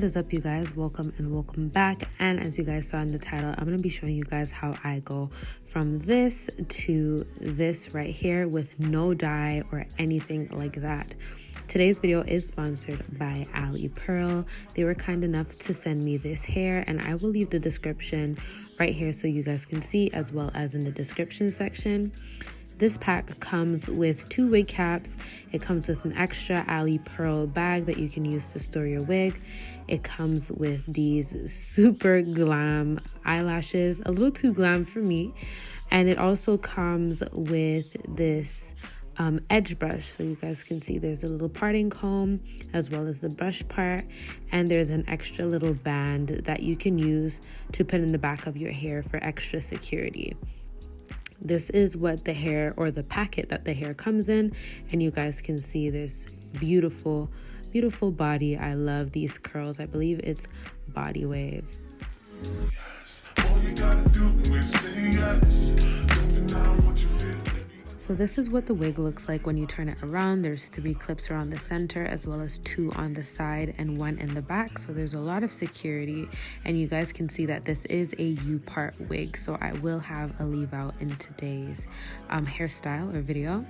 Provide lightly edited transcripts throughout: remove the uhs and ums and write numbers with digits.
What is up, you guys? Welcome and welcome back. And as you guys saw in the title, I'm going to be showing you guys how I go from this to this right here with no dye or anything like that. Today's video is sponsored by Ali Pearl. They were kind enough to send me this hair, and I will leave the description right here so you guys can see, as well as in the description section. This pack comes with 2 wig caps. It comes with an extra Ali Pearl bag that you can use to store your wig. It comes with these super glam eyelashes, a little too glam for me. And it also comes with this edge brush, so you guys can see there's a little parting comb as well as the brush part, and there's an extra little band that you can use to put in the back of your hair for extra security. This is what the hair, or the packet that the hair comes in, and you guys can see there's beautiful body. I love these curls. I believe it's body wave. Yes. All you gotta do is say yes. Don't deny what you feel. So this is what the wig looks like when you turn it around. There's 3 clips around the center, as well as 2 on the side and 1 in the back. So there's a lot of security, and you guys can see that this is a upart wig. So I will have a leave out in today's hairstyle or video.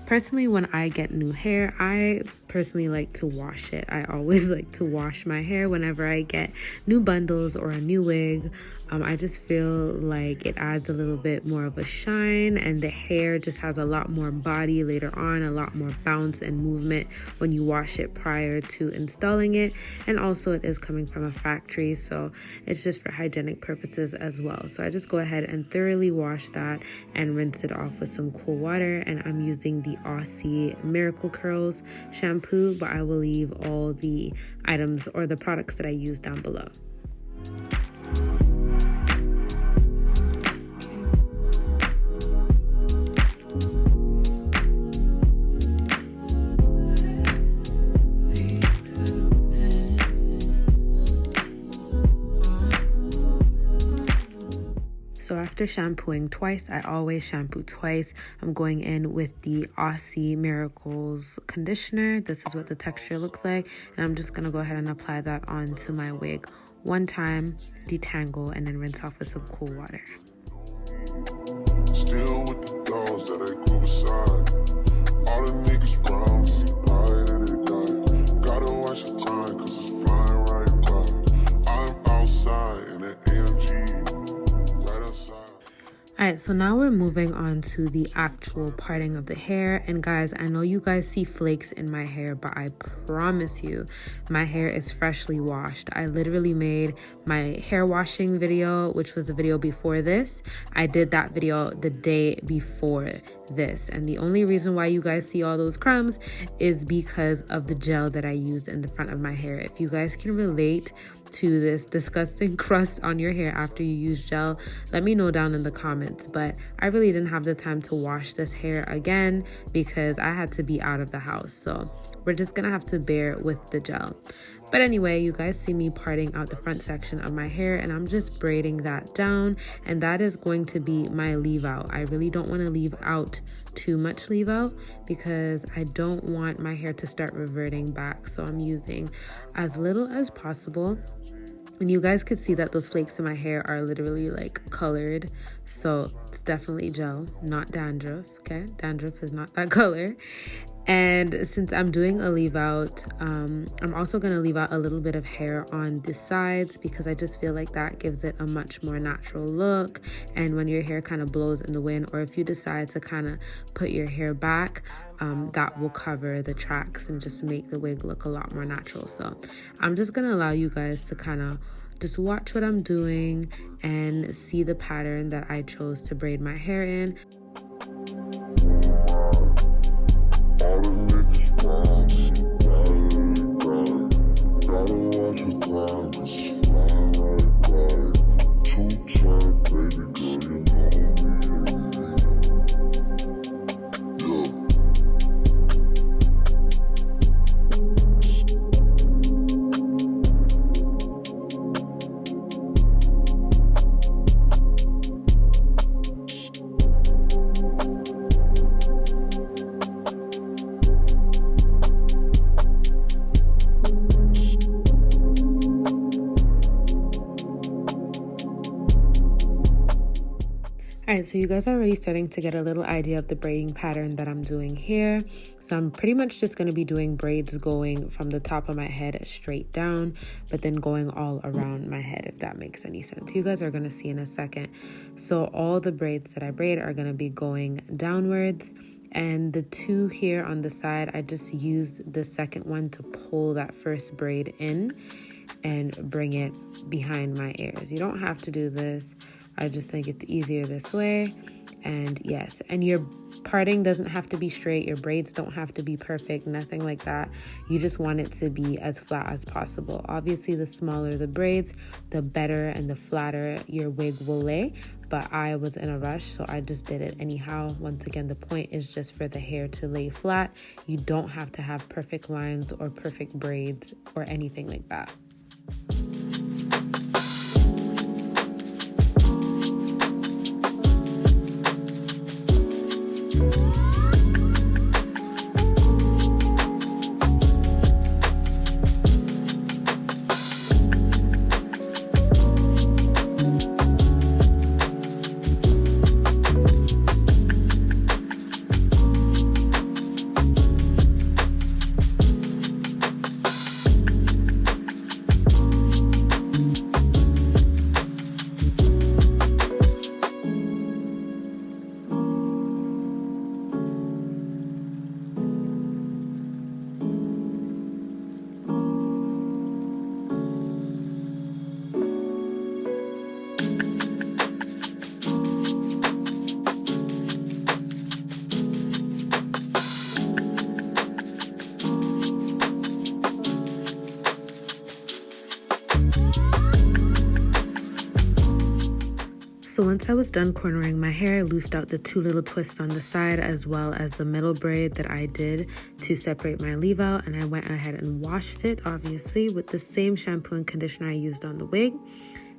Personally, when I get new hair, I personally like to wash it. I always like to wash my hair whenever I get new bundles or a new wig. I just feel like it adds a little bit more of a shine, and the hair just has a lot more body later on, a lot more bounce and movement when you wash it prior to installing it. And also it is coming from a factory, so it's just for hygienic purposes as well. So I just go ahead and thoroughly wash that and rinse it off with some cool water. And I'm using the Aussie Miracle Curls shampoo, but I will leave all the items or the products that I use down below. So after shampooing twice, I always shampoo twice. I'm going in with the Aussie Miracles conditioner. This is what the texture looks like. And I'm just going to go ahead and apply that onto my wig one time, detangle, and then rinse off with some cool water. Still with the dolls that I grew beside. All the niggas round me, gotta watch the time, cause it's flying right by. I'm outside in an AMG. Alright, so now we're moving on to the actual parting of the hair. And guys, I know you guys see flakes in my hair, but I promise you, my hair is freshly washed. I literally made my hair washing video, which was the video before this. I did that video the day before this. And the only reason why you guys see all those crumbs is because of the gel that I used in the front of my hair. If you guys can relate to this disgusting crust on your hair after you use gel, let me know down in the comments. But I really didn't have the time to wash this hair again because I had to be out of the house, so we're just gonna have to bear with the gel. But anyway, you guys see me parting out the front section of my hair, and I'm just braiding that down, and that is going to be my leave out. I really don't want to leave out too much leave out because I don't want my hair to start reverting back, so I'm using as little as possible. And you guys could see that those flakes in my hair are literally like colored, so it's definitely gel, not dandruff. Okay, dandruff is not that color. And since I'm doing a leave out, I'm also going to leave out a little bit of hair on the sides because I just feel like that gives it a much more natural look. And when your hair kind of blows in the wind, or if you decide to kind of put your hair back, that will cover the tracks and just make the wig look a lot more natural. So I'm just going to allow you guys to kind of just watch what I'm doing and see the pattern that I chose to braid my hair in. Alright, so you guys are already starting to get a little idea of the braiding pattern that I'm doing here. So I'm pretty much just going to be doing braids going from the top of my head straight down, but then going all around my head, if that makes any sense. You guys are going to see in a second. So all the braids that I braid are going to be going downwards. And the two here on the side, I just used the second one to pull that first braid in and bring it behind my ears. You don't have to do this. I just think it's easier this way. And yes, and your parting doesn't have to be straight. Your braids don't have to be perfect, nothing like that. You just want it to be as flat as possible. Obviously, the smaller the braids, the better and the flatter your wig will lay. But I was in a rush, so I just did it anyhow. Once again, the point is just for the hair to lay flat. You don't have to have perfect lines or perfect braids or anything like that. So once I was done cornering my hair, I loosed out the two little twists on the side as well as the middle braid that I did to separate my leave out, and I went ahead and washed it, obviously, with the same shampoo and conditioner I used on the wig.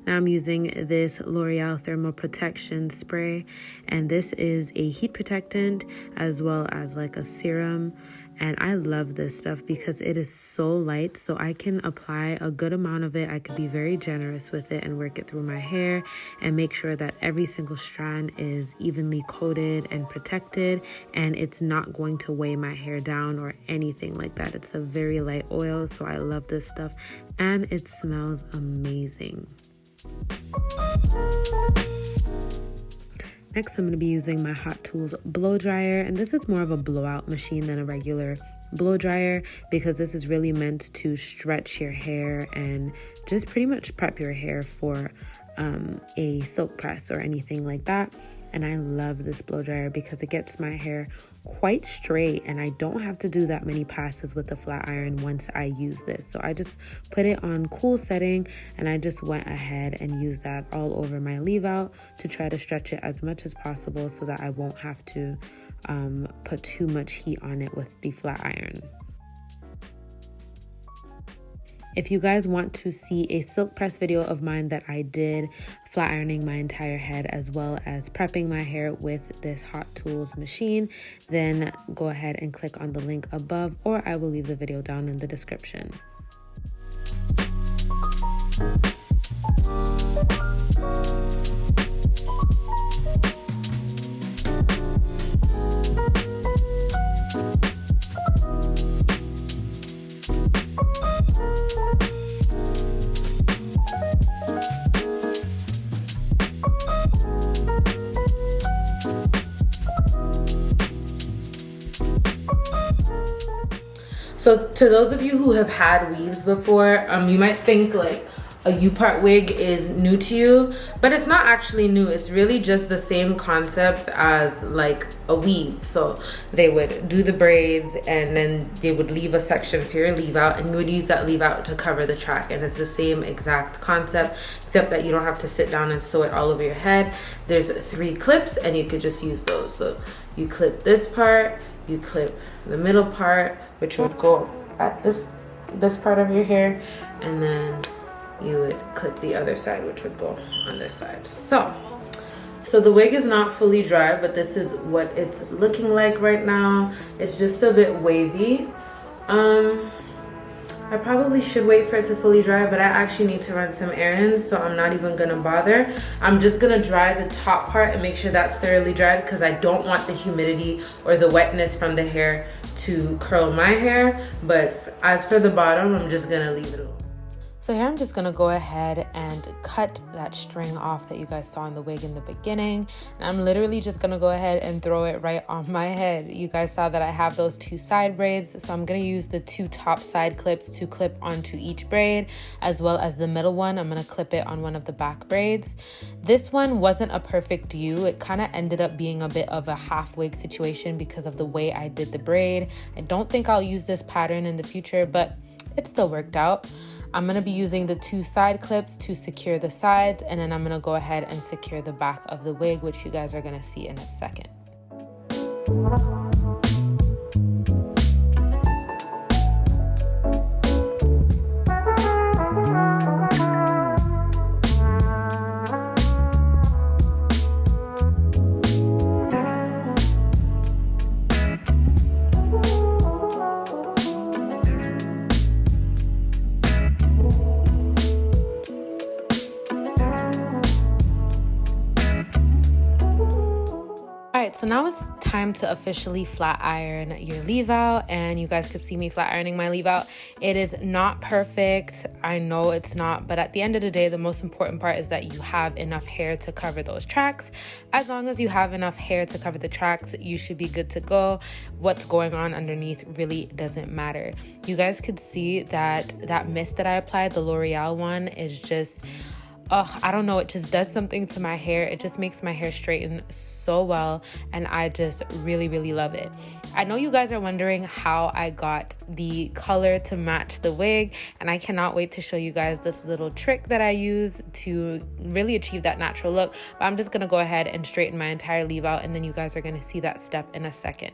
Now I'm using this L'Oreal Thermal Protection Spray, and this is a heat protectant as well as like a serum. And I love this stuff because it is so light, so I can apply a good amount of it. I could be very generous with it and work it through my hair and make sure that every single strand is evenly coated and protected, and it's not going to weigh my hair down or anything like that. It's a very light oil, so I love this stuff, and it smells amazing. Next, I'm going to be using my Hot Tools blow dryer, and this is more of a blowout machine than a regular blow dryer because this is really meant to stretch your hair and just pretty much prep your hair for a silk press or anything like that. And I love this blow dryer because it gets my hair quite straight, and I don't have to do that many passes with the flat iron once I use this. So I just put it on cool setting, and I just went ahead and used that all over my leave out to try to stretch it as much as possible so that I won't have to put too much heat on it with the flat iron. If you guys want to see a silk press video of mine that I did flat ironing my entire head as well as prepping my hair with this Hot Tools machine, then go ahead and click on the link above, or I will leave the video down in the description. So to those of you who have had weaves before, you might think like a upart wig is new to you, but it's not actually new. It's really just the same concept as like a weave. So they would do the braids and then they would leave a section for your leave out, and you would use that leave out to cover the track. And it's the same exact concept, except that you don't have to sit down and sew it all over your head. There's 3 clips and you could just use those. So you clip this part, you clip the middle part, which would go at this part of your hair, and then you would clip the other side, which would go on this side. So the wig is not fully dry, but this is what it's looking like right now. It's just a bit wavy. I probably should wait for it to fully dry, but I actually need to run some errands, so I'm not even gonna bother. I'm just gonna dry the top part and make sure that's thoroughly dried because I don't want the humidity or the wetness from the hair to curl my hair. But as for the bottom, I'm just gonna leave it alone. So here I'm just gonna go ahead and cut that string off that you guys saw in the wig in the beginning. And I'm literally just gonna go ahead and throw it right on my head. You guys saw that I have those 2 side braids. So I'm gonna use the 2 top side clips to clip onto each braid, as well as the middle one. I'm gonna clip it on one of the back braids. This one wasn't a perfect do. It kind of ended up being a bit of a half wig situation because of the way I did the braid. I don't think I'll use this pattern in the future, but it still worked out. I'm gonna be using the 2 side clips to secure the sides, and then I'm gonna go ahead and secure the back of the wig, which you guys are gonna see in a second. So now it's time to officially flat iron your leave out, and you guys could see me flat ironing my leave out. It is not perfect, I know it's not, but at the end of the day, the most important part is that you have enough hair to cover those tracks. As long as you have enough hair to cover the tracks, you should be good to go. What's going on underneath really doesn't matter. You guys could see that mist that I applied, the L'Oreal one, is just, I don't know, it just does something to my hair. It just makes my hair straighten so well, and I just really, really love it. I know you guys are wondering how I got the color to match the wig, and I cannot wait to show you guys this little trick that I use to really achieve that natural look. But I'm just gonna go ahead and straighten my entire leave out, and then you guys are gonna see that step in a second.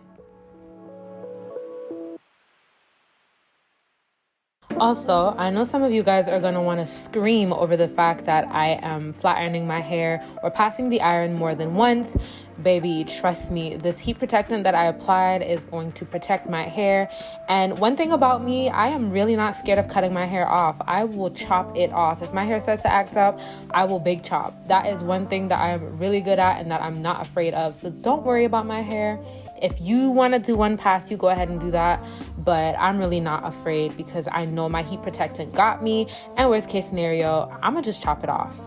Also, I know some of you guys are going to want to scream over the fact that I am flat ironing my hair or passing the iron more than once. Baby, trust me, this heat protectant that I applied is going to protect my hair. And one thing about me, I am really not scared of cutting my hair off. I will chop it off. If my hair starts to act up, I will big chop. That is one thing that I am really good at and that I'm not afraid of. So don't worry about my hair. If you want to do one pass, you go ahead and do that. But I'm really not afraid because I know my heat protectant got me. And worst case scenario, I'm gonna just chop it off.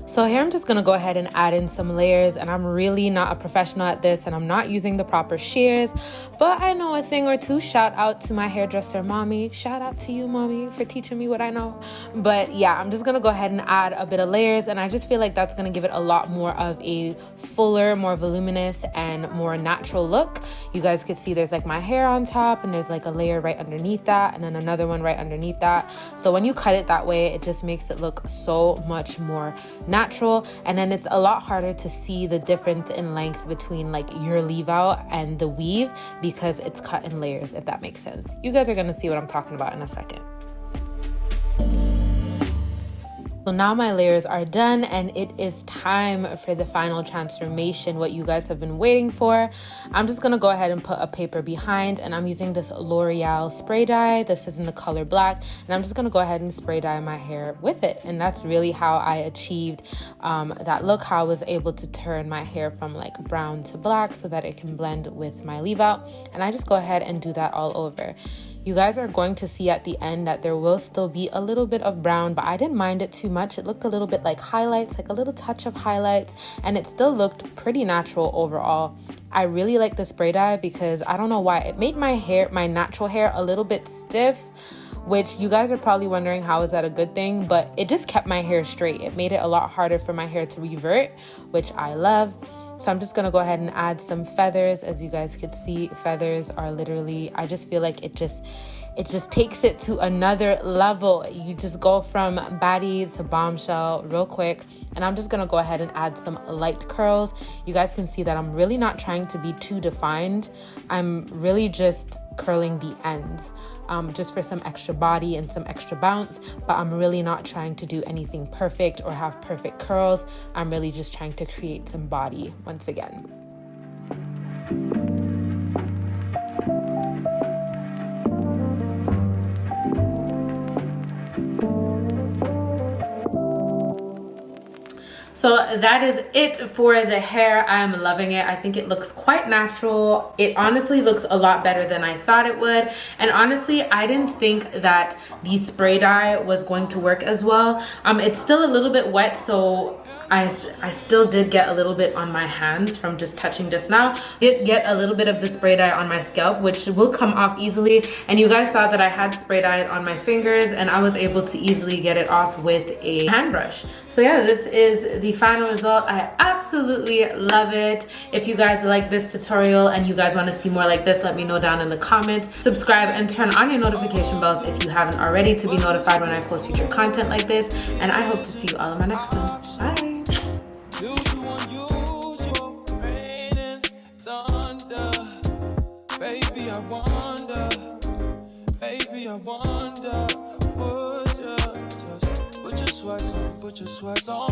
So here I'm just gonna go ahead and add in some layers, and I'm really not a professional at this and I'm not using the proper shears, but I know a thing or two. Shout out to my hairdresser mommy. Shout out to you, mommy, for teaching me what I know. But yeah, I'm just gonna go ahead and add a bit of layers, and I just feel like that's gonna give it a lot more of a fuller, more voluminous and more natural look. You guys could see there's like my hair on top, and there's like a layer right underneath that, and then another one right underneath that. So when you cut it that way, it just makes it look so much more natural. And then it's a lot harder to see the difference in length between like your leave out and the weave because it's cut in layers, if that makes sense. You guys are going to see what I'm talking about in a second. So now my layers are done, and it is time for the final transformation, what you guys have been waiting for. I'm just gonna go ahead and put a paper behind, and I'm using this L'Oreal spray dye. This is in the color black, and I'm just gonna go ahead and spray dye my hair with it. And that's really how I achieved that look, how I was able to turn my hair from like brown to black so that it can blend with my leave out. And I just go ahead and do that all over. You guys are going to see at the end that there will still be a little bit of brown, but I didn't mind it too much. It looked a little bit like highlights, like a little touch of highlights, and it still looked pretty natural overall. I really like the spray dye because I don't know why. It made my hair, my natural hair, a little bit stiff, which you guys are probably wondering how is that a good thing, but it just kept my hair straight. It made it a lot harder for my hair to revert, which I love. So I'm just gonna go ahead and add some feathers. As you guys could see, feathers are literally, I just feel like it just takes it to another level. You just go from baddie to bombshell real quick. And I'm just gonna go ahead and add some light curls. You guys can see that I'm really not trying to be too defined. I'm really just curling the ends just for some extra body and some extra bounce, but I'm really not trying to do anything perfect or have perfect curls. I'm really just trying to create some body once again. So that is it for the hair. I'm loving it. I think it looks quite natural. It honestly looks a lot better than I thought it would. And honestly, I didn't think that the spray dye was going to work as well. It's still a little bit wet, so I still did get a little bit on my hands from just touching just now. Did get a little bit of the spray dye on my scalp, which will come off easily. And you guys saw that I had spray dye on my fingers, and I was able to easily get it off with a hand brush. So yeah, this is the final result. I absolutely love it. If you guys like this tutorial and you guys want to see more like this, let me know down in the comments. Subscribe and turn on your notification bells if you haven't already to be notified when I post future content like this. And I hope to see you all in my next one. Bye. Baby, I wonder, would you just put your sweats on,